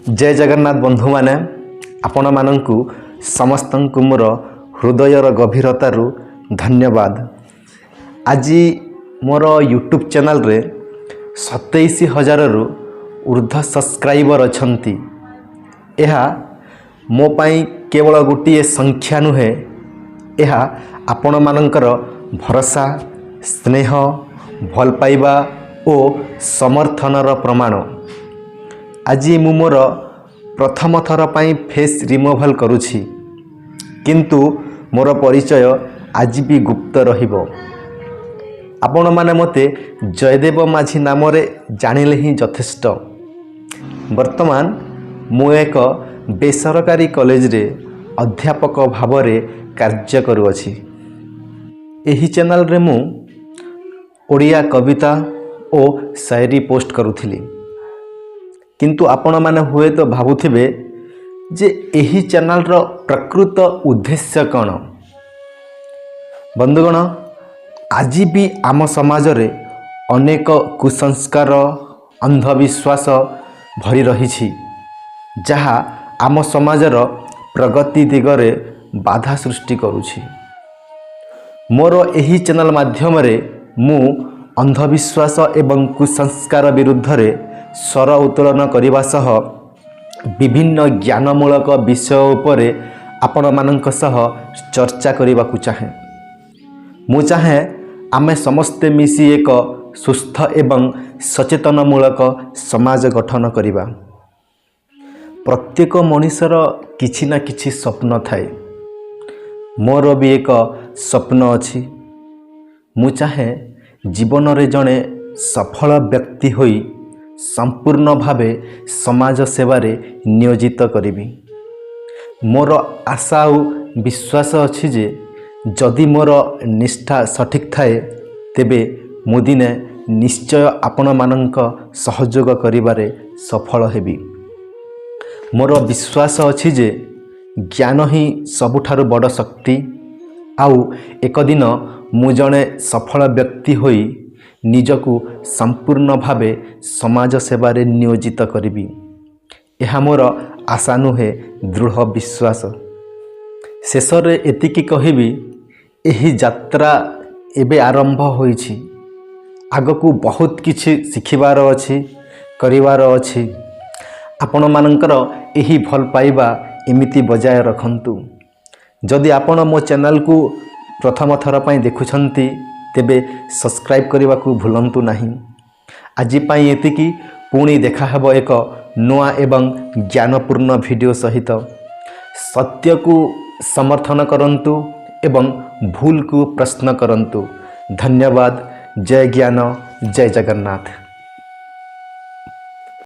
जय जगन्नाथ बंधु माने आपण मानंकु समस्तंकु मोर हृदयर गभीरतारु धन्यवाद। आज मोर यूट्यूब चैनल रे 27,000 रु ऊर्ध्व सब्सक्राइबर अछंती। एहा मो पाई केवल गोटे संख्या नुहे, एहा आपण मानंकर भरोसा, स्नेह, भल पाइबा और समर्थनर प्रमाण। आज मु मोर प्रथम थर पाई फेस रिमूवल करुछि, किंतु मोर परिचय आज भी गुप्त रहिबो। आपण माने मते जयदेव माझी नाम रे जानिले ही यथेष्ट। वर्तमान मु एक बेसरकारी कॉलेज रे अध्यापक भाव रे कार्य करुअछि। एही चैनल रे मु ओडिया कविता और शायरी पोस्ट करुथिली, किंतु आपण माने हुए तो भावुथिबे जे एही चैनल रो प्रकृत उद्देश्य कौन। बंधुगण, आज भी आम समाज रे अनेक कुसंस्कार, अंधविश्वास भरी रही, जहा आम समाजर प्रगति दिगरे बाधा सृष्टि करुछि। मोर एही चैनल माध्यम रे मु अंधविश्वास एवं कुसंस्कार विरुद्ध रे स्वर उत्तोलन करने सह विभिन्न ज्ञानमूलक विषय उपरे आपण मानक सह चर्चा करने को चाहे। मु चाहे आमे समस्ते मिसी एक सुस्थ एवं सचेतनमूलक समाज गठन करिबा। प्रत्येक मनुष्यर किछि ना किछि स्वप्न थाए। मोर भी एक स्वप्न अछि। मु चाहे जीवन रे जणे सफल व्यक्ति होई संपूर्ण भावे समाज सेवारे नियोजित करिबी। मोर आशा और विश्वास अछि जे जदि मोर निष्ठा सठिक थाए, तेबे मु दिने निश्चय आपण मानक सहयोग करिबारे सफल हेबी। मोर विश्वास अछि जे ज्ञान ही सबुठारु बड़ शक्ति। आउ एक दिन मु जणे सफल व्यक्ति होई निजकु संपूर्ण भावे समाज सेवारे नियोजित करिबी। एहा मोर आशा नुहे, दृढ़ विश्वास। शेष रे एतिकी कहिबी, एही यात्रा एबे आरंभ होईछि। आगकू बहुत किछि शिखिबार अछि, करिवार अछि। आपण मानकर एही भल पाइबा एमिति बजाय रखंतु। जदि आपण मो चैनल को प्रथम थर पई देखुछंती, तेबे सब्सक्राइब करने को भूलंतु नहीं। आज पाई एतिकी, पुणी देखा हेबो एक नुआ एवं ज्ञानपूर्ण वीडियो सहित। सत्य को समर्थन करंतु एवं भूल को प्रश्न करंतु। धन्यवाद। जय ज्ञान, जय जगन्नाथ।